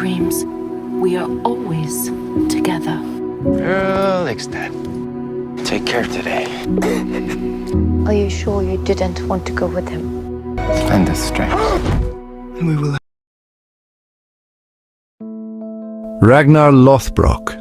dreams, we are always together. Extend. Take care today. Are you sure you didn't want to go with him? Find us strength. We will. Ragnar Lothbrok.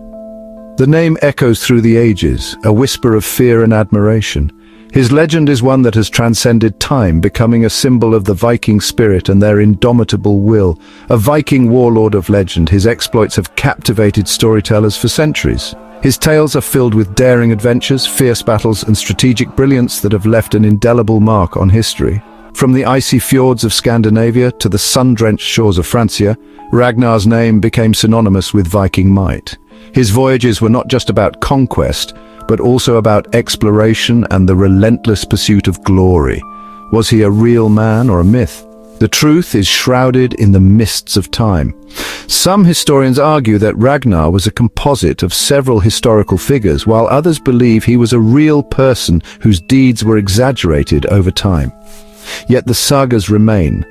The name echoes through the ages, a whisper of fear and admiration. His legend is one that has transcended time, becoming a symbol of the Viking spirit and their indomitable will. A Viking warlord of legend, his exploits have captivated storytellers for centuries. His tales are filled with daring adventures, fierce battles, and strategic brilliance that have left an indelible mark on history. From the icy fjords of Scandinavia to the sun-drenched shores of Francia, Ragnar's name became synonymous with Viking might. His voyages were not just about conquest, but also about exploration and the relentless pursuit of glory. Was he a real man or a myth? The truth is shrouded in the mists of time. Some historians argue that Ragnar was a composite of several historical figures, while others believe he was a real person whose deeds were exaggerated over time. Yet the sagas remain,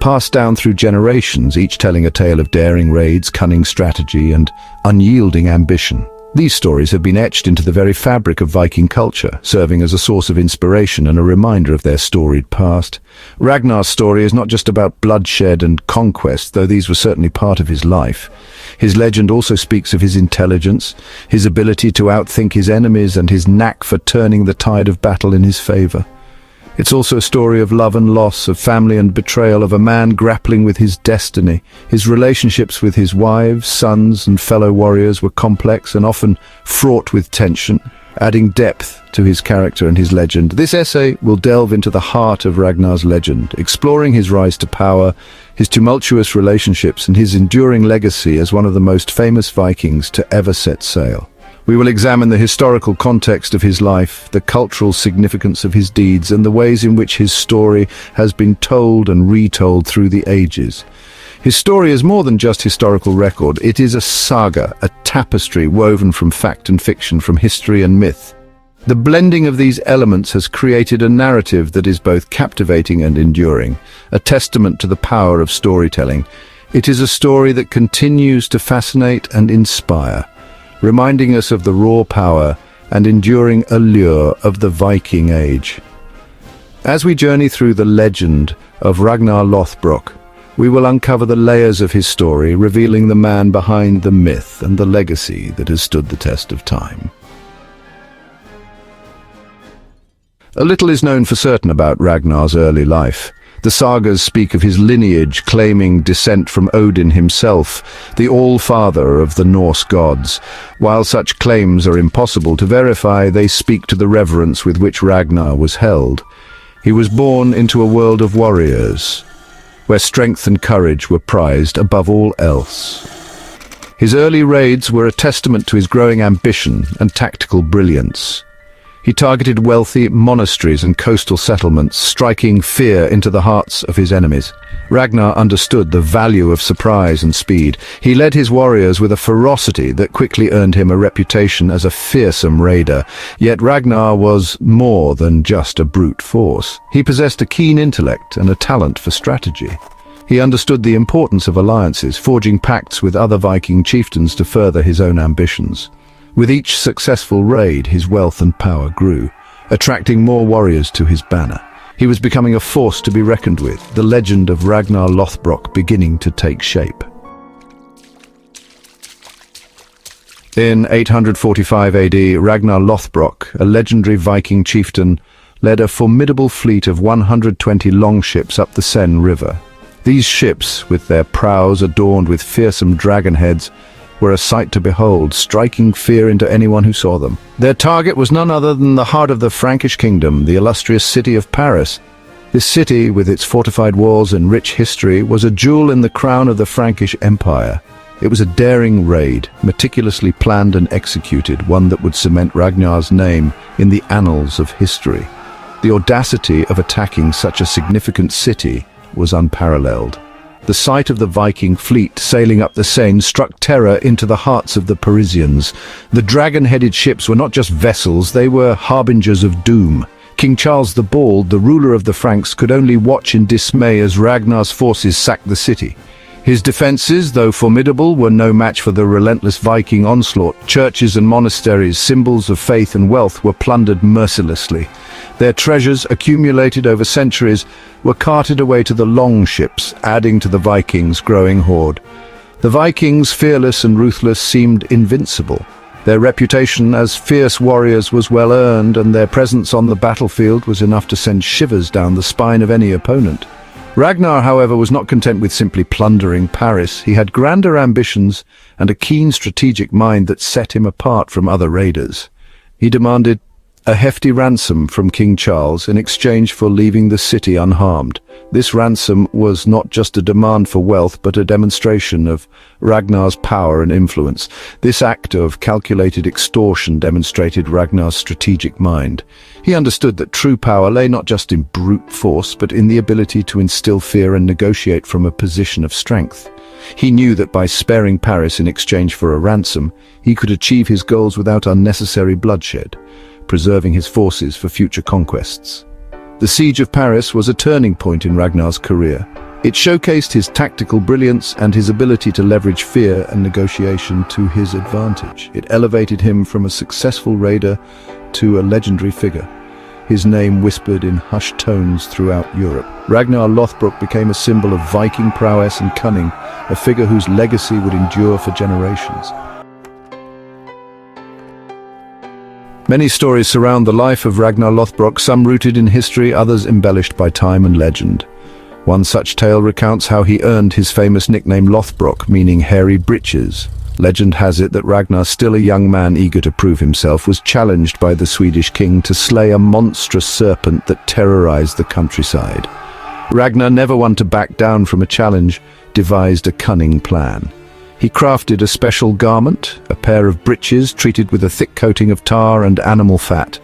passed down through generations, each telling a tale of daring raids, cunning strategy, and unyielding ambition. These stories have been etched into the very fabric of Viking culture, serving as a source of inspiration and a reminder of their storied past. Ragnar's story is not just about bloodshed and conquest, though these were certainly part of his life. His legend also speaks of his intelligence, his ability to outthink his enemies, and his knack for turning the tide of battle in his favor. It's also a story of love and loss, of family and betrayal, of a man grappling with his destiny. His relationships with his wives, sons, and fellow warriors were complex and often fraught with tension, adding depth to his character and his legend. This essay will delve into the heart of Ragnar's legend, exploring his rise to power, his tumultuous relationships, and his enduring legacy as one of the most famous Vikings to ever set sail. We will examine the historical context of his life, the cultural significance of his deeds, and the ways in which his story has been told and retold through the ages. His story is more than just historical record. It is a saga, a tapestry woven from fact and fiction, from history and myth. The blending of these elements has created a narrative that is both captivating and enduring, a testament to the power of storytelling. It is a story that continues to fascinate and inspire, reminding us of the raw power and enduring allure of the Viking Age. As we journey through the legend of Ragnar Lothbrok, we will uncover the layers of his story, revealing the man behind the myth and the legacy that has stood the test of time. A little is known for certain about Ragnar's early life. The sagas speak of his lineage, claiming descent from Odin himself, the All-Father of the Norse gods. While such claims are impossible to verify, they speak to the reverence with which Ragnar was held. He was born into a world of warriors, where strength and courage were prized above all else. His early raids were a testament to his growing ambition and tactical brilliance. He targeted wealthy monasteries and coastal settlements, striking fear into the hearts of his enemies. Ragnar understood the value of surprise and speed. He led his warriors with a ferocity that quickly earned him a reputation as a fearsome raider. Yet Ragnar was more than just a brute force. He possessed a keen intellect and a talent for strategy. He understood the importance of alliances, forging pacts with other Viking chieftains to further his own ambitions. With each successful raid, his wealth and power grew, attracting more warriors to his banner. He was becoming a force to be reckoned with, the legend of Ragnar Lothbrok beginning to take shape. In 845 AD, Ragnar Lothbrok, a legendary Viking chieftain, led a formidable fleet of 120 longships up the Seine River. These ships, with their prows adorned with fearsome dragon heads, were a sight to behold, striking fear into anyone who saw them. Their target was none other than the heart of the Frankish kingdom, the illustrious city of Paris. This city, with its fortified walls and rich history, was a jewel in the crown of the Frankish Empire. It was a daring raid, meticulously planned and executed, one that would cement Ragnar's name in the annals of history. The audacity of attacking such a significant city was unparalleled. The sight of the Viking fleet sailing up the Seine struck terror into the hearts of the Parisians. The dragon-headed ships were not just vessels, they were harbingers of doom. King Charles the Bald, the ruler of the Franks, could only watch in dismay as Ragnar's forces sacked the city. His defenses, though formidable, were no match for the relentless Viking onslaught. Churches and monasteries, symbols of faith and wealth, were plundered mercilessly. Their treasures, accumulated over centuries, were carted away to the longships, adding to the Vikings' growing hoard. The Vikings, fearless and ruthless, seemed invincible. Their reputation as fierce warriors was well earned, and their presence on the battlefield was enough to send shivers down the spine of any opponent. Ragnar, however, was not content with simply plundering Paris. He had grander ambitions and a keen strategic mind that set him apart from other raiders. He demanded a hefty ransom from King Charles in exchange for leaving the city unharmed. This ransom was not just a demand for wealth, but a demonstration of Ragnar's power and influence. This act of calculated extortion demonstrated Ragnar's strategic mind. He understood that true power lay not just in brute force, but in the ability to instill fear and negotiate from a position of strength. He knew that by sparing Paris in exchange for a ransom, he could achieve his goals without unnecessary bloodshed, preserving his forces for future conquests. The siege of Paris was a turning point in Ragnar's career. It showcased his tactical brilliance and his ability to leverage fear and negotiation to his advantage. It elevated him from a successful raider to a legendary figure, his name whispered in hushed tones throughout Europe. Ragnar Lothbrok became a symbol of Viking prowess and cunning, a figure whose legacy would endure for generations. Many stories surround the life of Ragnar Lothbrok, some rooted in history, others embellished by time and legend. One such tale recounts how he earned his famous nickname Lothbrok, meaning hairy breeches. Legend has it that Ragnar, still a young man eager to prove himself, was challenged by the Swedish king to slay a monstrous serpent that terrorized the countryside. Ragnar, never one to back down from a challenge, devised a cunning plan. He crafted a special garment, a pair of breeches treated with a thick coating of tar and animal fat.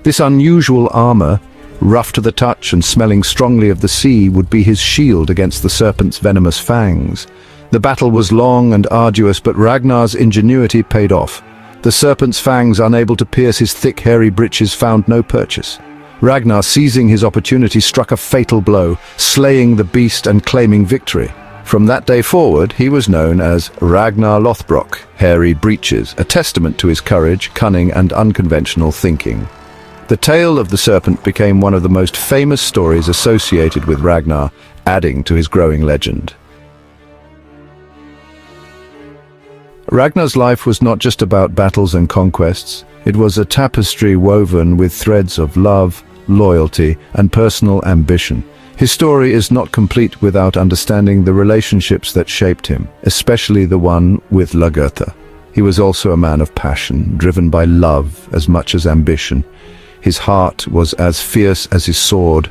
This unusual armor, rough to the touch and smelling strongly of the sea, would be his shield against the serpent's venomous fangs. The battle was long and arduous, but Ragnar's ingenuity paid off. The serpent's fangs, unable to pierce his thick, hairy breeches, found no purchase. Ragnar, seizing his opportunity, struck a fatal blow, slaying the beast and claiming victory. From that day forward, he was known as Ragnar Lothbrok, hairy breeches, a testament to his courage, cunning, and unconventional thinking. The tale of the serpent became one of the most famous stories associated with Ragnar, adding to his growing legend. Ragnar's life was not just about battles and conquests. It was a tapestry woven with threads of love, loyalty, and personal ambition. His story is not complete without understanding the relationships that shaped him, especially the one with Lagertha. He was also a man of passion, driven by love as much as ambition. His heart was as fierce as his sword,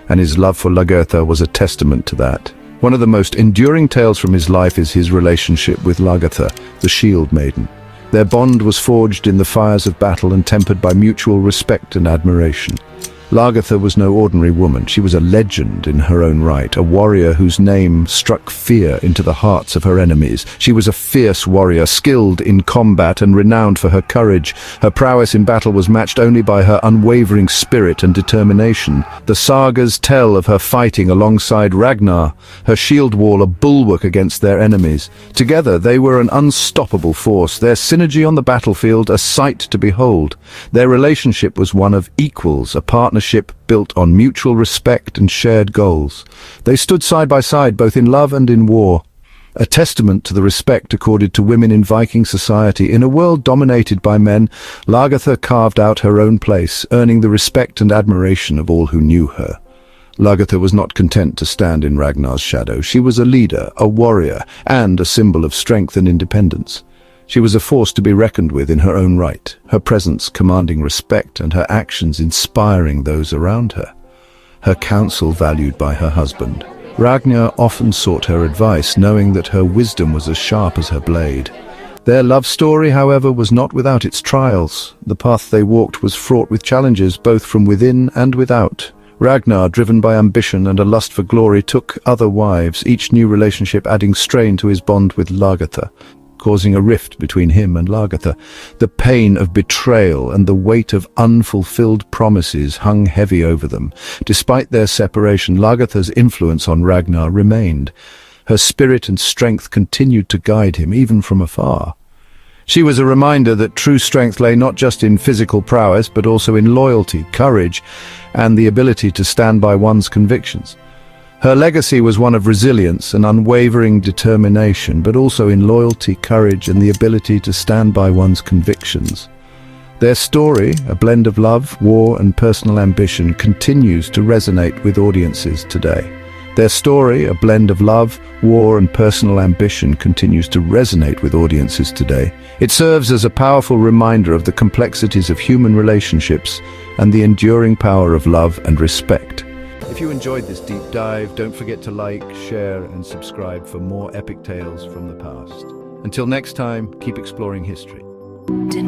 and his love for Lagertha was a testament to that. One of the most enduring tales from his life is his relationship with Lagertha, the Shield Maiden. Their bond was forged in the fires of battle and tempered by mutual respect and admiration. Lagertha was no ordinary woman. She was a legend in her own right, a warrior whose name struck fear into the hearts of her enemies. She was a fierce warrior, skilled in combat and renowned for her courage. Her prowess in battle was matched only by her unwavering spirit and determination. The sagas tell of her fighting alongside Ragnar, her shield wall a bulwark against their enemies. Together they were an unstoppable force, their synergy on the battlefield a sight to behold. Their relationship was one of equals, a partnership built on mutual respect and shared goals. They stood side by side both in love and in war, a testament to the respect accorded to women in Viking society. In a world dominated by men, Lagertha carved out her own place, earning the respect and admiration of all who knew her. Lagertha was not content to stand in Ragnar's shadow. She was a leader, a warrior, and a symbol of strength and independence. She was a force to be reckoned with in her own right, her presence commanding respect and her actions inspiring those around her. Her counsel valued by her husband. Ragnar often sought her advice, knowing that her wisdom was as sharp as her blade. Their love story, however, was not without its trials. The path they walked was fraught with challenges, both from within and without. Ragnar, driven by ambition and a lust for glory, took other wives, each new relationship adding strain to his bond with Lagertha, causing a rift between him and Lagertha. The pain of betrayal and the weight of unfulfilled promises hung heavy over them. Despite their separation, Lagertha's influence on Ragnar remained. Her spirit and strength continued to guide him, even from afar. She was a reminder that true strength lay not just in physical prowess, but also in loyalty, courage, and the ability to stand by one's convictions. Her legacy was one of resilience and unwavering determination, but also in loyalty, courage, and the ability to stand by one's convictions. Their story, a blend of love, war, and personal ambition, continues to resonate with audiences today. Their story, a blend of love, war, and personal ambition, continues to resonate with audiences today. It serves as a powerful reminder of the complexities of human relationships and the enduring power of love and respect. If you enjoyed this deep dive, don't forget to like, share, and subscribe for more epic tales from the past. Until next time, keep exploring history. Did